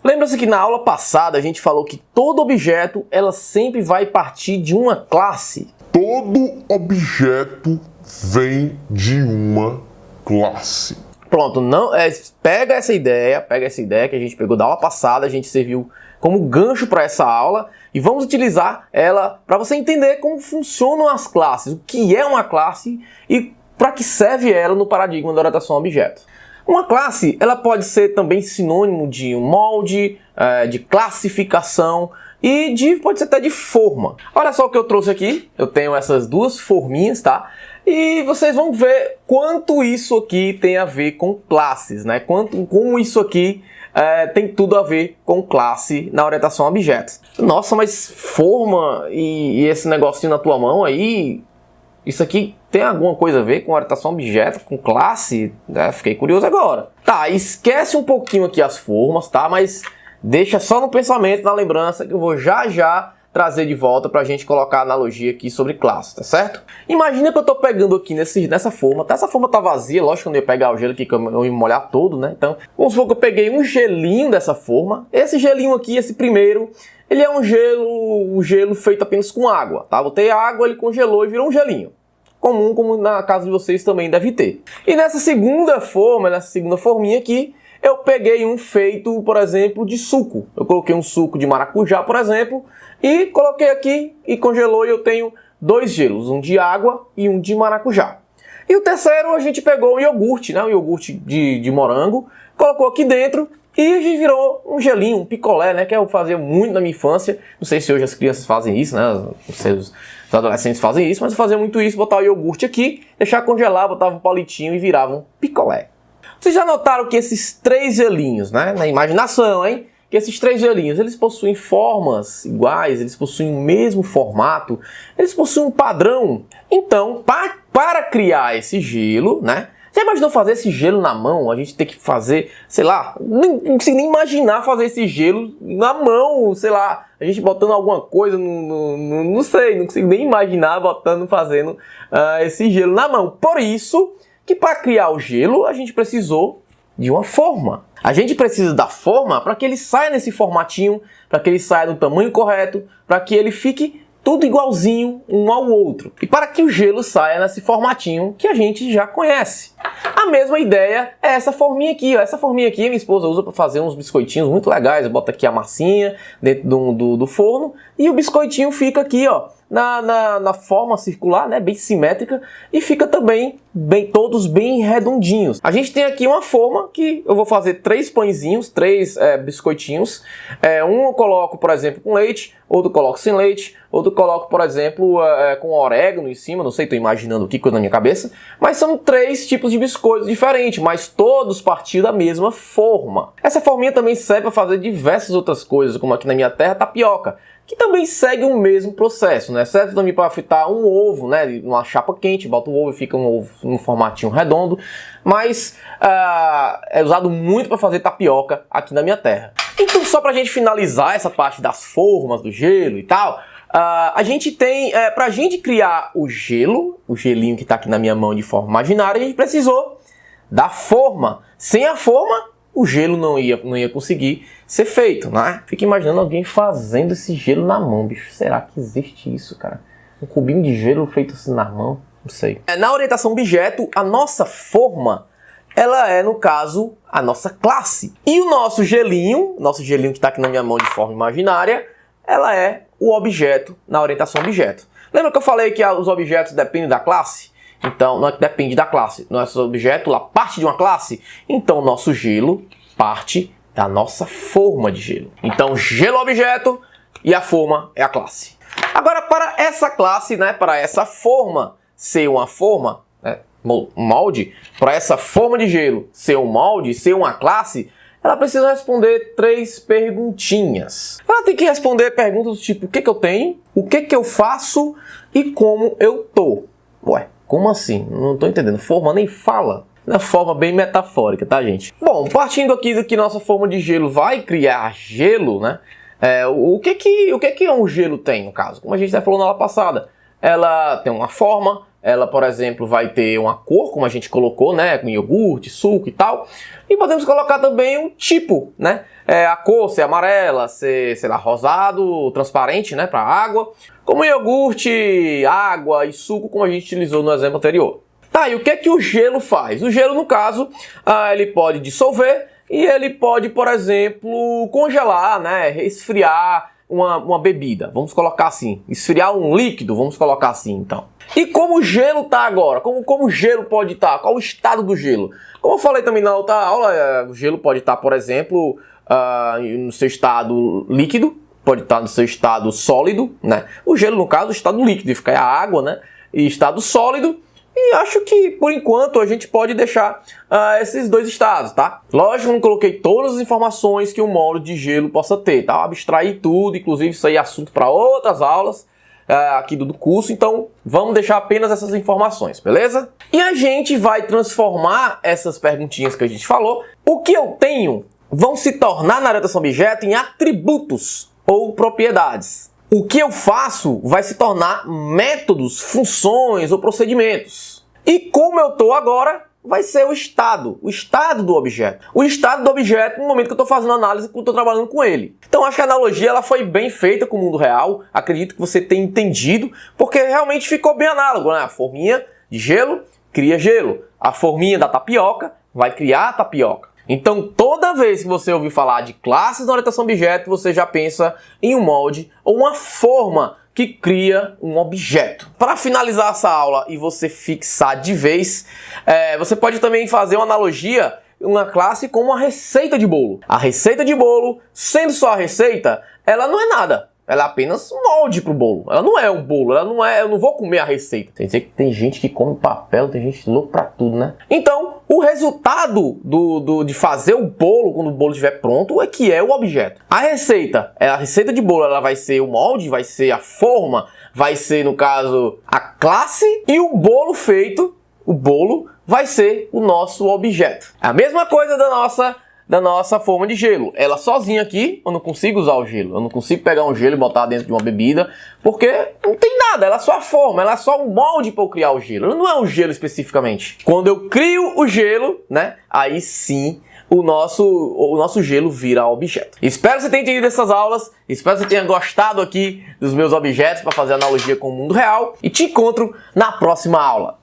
Lembra-se que na aula passada a gente falou que todo objeto ela sempre vai partir de uma classe. Todo objeto vem de uma classe. Pronto, não, pega essa ideia que a gente pegou da aula passada, a gente serviu como gancho para essa aula e vamos utilizar ela para você entender como funcionam as classes, o que é uma classe e para que serve ela no paradigma da orientação a objetos. Uma classe ela pode ser também sinônimo de um molde, de classificação e pode ser até de forma. Olha só o que eu trouxe aqui, eu tenho essas duas forminhas, tá? E vocês vão ver quanto isso aqui tem a ver com classes, né? Como isso aqui tem tudo a ver com classe na orientação a objetos. Nossa, mas forma e esse negocinho na tua mão aí, isso aqui tem alguma coisa a ver com orientação a objeto, com classe? Fiquei curioso agora. Tá, esquece um pouquinho aqui as formas, tá? Mas deixa só no pensamento, na lembrança, que eu vou já trazer de volta pra gente colocar a analogia aqui sobre classe, tá certo? Imagina que eu tô pegando aqui nessa forma, tá? Essa forma tá vazia, lógico que eu não ia pegar o gelo aqui, que eu ia molhar todo, né? Então, vamos supor que eu peguei um gelinho dessa forma. Esse gelinho aqui, esse primeiro, ele é um gelo feito apenas com água, tá? Botei água, ele congelou e virou um gelinho. Comum, como na casa de vocês também deve ter. E nessa segunda forminha aqui, eu peguei um feito, por exemplo, de suco. Eu coloquei um suco de maracujá, por exemplo, e coloquei aqui e congelou e eu tenho dois gelos, um de água e um de maracujá. E o terceiro a gente pegou o iogurte, né? O iogurte de morango, colocou aqui dentro e a gente virou um gelinho, um picolé, né? Que eu fazia muito na minha infância. Não sei se hoje as crianças fazem isso, né? Não sei, os adolescentes fazem isso, mas eu fazia muito isso, botar o iogurte aqui, deixar congelar, botava um palitinho e virava um picolé. Vocês já notaram que esses três gelinhos, né? Na imaginação, hein? Que esses três gelinhos, eles possuem formas iguais, eles possuem o mesmo formato, eles possuem um padrão. Então, para criar esse gelo, né? Já imaginou fazer esse gelo na mão? A gente tem que fazer, sei lá, não consigo nem imaginar fazer esse gelo na mão, sei lá, a gente botando alguma coisa, não sei, não consigo nem imaginar fazendo esse gelo na mão. Por isso que para criar o gelo, a gente precisou de uma forma. A gente precisa da forma para que ele saia nesse formatinho, para que ele saia no tamanho correto, para que ele fique tudo igualzinho um ao outro. E para que o gelo saia nesse formatinho que a gente já conhece. A mesma ideia é essa forminha aqui, ó. Essa forminha aqui minha esposa usa para fazer uns biscoitinhos muito legais. Eu boto aqui a massinha dentro do forno e o biscoitinho fica aqui, ó, na forma circular, né, bem simétrica, e fica também todos bem redondinhos. A gente tem aqui uma forma que eu vou fazer três pãezinhos, três biscoitinhos. Um eu coloco, por exemplo, com leite, outro eu coloco sem leite, outro eu coloco, por exemplo, com orégano em cima. Não sei, tô imaginando aqui coisa na minha cabeça, mas são três tipos de biscoitos diferentes, mas todos partindo da mesma forma. Essa forminha também serve para fazer diversas outras coisas, como aqui na minha terra, tapioca, que também segue o mesmo processo, né? Serve também para fritar um ovo, né? Numa chapa quente, bota o ovo e fica um ovo num formatinho redondo, mas é usado muito para fazer tapioca aqui na minha terra. Então, só para a gente finalizar essa parte das formas do gelo e tal, a gente tem, para a gente criar o gelinho que está aqui na minha mão de forma imaginária, a gente precisou da forma. Sem a forma, o gelo não ia conseguir ser feito, né? Fica imaginando alguém fazendo esse gelo na mão, bicho. Será que existe isso, cara? Um cubinho de gelo feito assim na mão? Não sei. Na orientação objeto, a nossa forma, ela é, no caso, a nossa classe. E o nosso gelinho que está aqui na minha mão de forma imaginária, ela é o objeto na orientação objeto. Lembra que eu falei que os objetos dependem da classe? Então, não é que depende da classe. Nosso objeto lá parte de uma classe. Então, nosso gelo parte da nossa forma de gelo. Então, gelo é o objeto e a forma é a classe. Agora, para essa classe, né, para essa forma ser uma forma, né, molde, para essa forma de gelo ser um molde, ser uma classe, ela precisa responder três perguntinhas. Ela tem que responder perguntas do tipo: o que eu tenho, o que eu faço e como eu tô. Ué, como assim? Não tô entendendo. Forma nem fala. Na forma bem metafórica, tá, gente? Bom, partindo aqui do que nossa forma de gelo vai criar gelo, né? O que um gelo tem, no caso? Como a gente já falou na aula passada, ela tem uma forma, ela, por exemplo, vai ter uma cor, como a gente colocou, né, com iogurte, suco e tal. E podemos colocar também um tipo, né, a cor ser amarela, ser, sei lá, rosado, transparente, né, para água. Como iogurte, água e suco, como a gente utilizou no exemplo anterior. Tá, e o que é que o gelo faz? O gelo, no caso, ele pode dissolver e ele pode, por exemplo, congelar, né, resfriar uma bebida. Vamos colocar assim, esfriar um líquido, vamos colocar assim, então. E como o gelo está agora? Como o gelo pode estar? Qual o estado do gelo? Como eu falei também na outra aula, o gelo pode estar, por exemplo, no seu estado líquido, pode estar no seu estado sólido, né? O gelo, no caso, o estado líquido, fica a água, né? E estado sólido. E acho que, por enquanto, a gente pode deixar esses dois estados, tá? Lógico, eu não coloquei todas as informações que um molde de gelo possa ter, tá? Eu abstraí tudo, inclusive isso aí é assunto para outras aulas aqui do curso, então vamos deixar apenas essas informações, beleza? E a gente vai transformar essas perguntinhas que a gente falou, o que eu tenho, vão se tornar na orientação objeto em atributos ou propriedades. O que eu faço vai se tornar métodos, funções ou procedimentos. E como eu estou agora, vai ser o estado do objeto. O estado do objeto no momento que eu estou fazendo análise, que eu estou trabalhando com ele. Então acho que a analogia ela foi bem feita com o mundo real. Acredito que você tenha entendido, porque realmente ficou bem análogo, né? A forminha de gelo cria gelo. A forminha da tapioca vai criar a tapioca. Então, toda vez que você ouvir falar de classes na orientação objeto, você já pensa em um molde ou uma forma que cria um objeto. Para finalizar essa aula e você fixar de vez, você pode também fazer uma analogia, uma classe com uma receita de bolo. A receita de bolo, sendo só a receita, ela não é nada. Ela é apenas um molde pro bolo. Ela não é um bolo, ela não é, eu não vou comer a receita. Quer dizer que tem gente que come papel, tem gente louca pra tudo, né? Então, o resultado de fazer o bolo, quando o bolo estiver pronto, é que é o objeto. A receita de bolo, ela vai ser o molde, vai ser a forma, vai ser, no caso, a classe, e o bolo feito, o bolo, vai ser o nosso objeto. É a mesma coisa da nossa forma de gelo. Ela sozinha aqui, eu não consigo usar o gelo. Eu não consigo pegar um gelo e botar dentro de uma bebida, porque não tem nada, ela é só a forma, ela é só um molde para eu criar o gelo. Ela não é um gelo especificamente. Quando eu crio o gelo, né, aí sim o nosso gelo vira objeto. Espero que você tenha entendido essas aulas, espero que você tenha gostado aqui dos meus objetos para fazer analogia com o mundo real, e te encontro na próxima aula.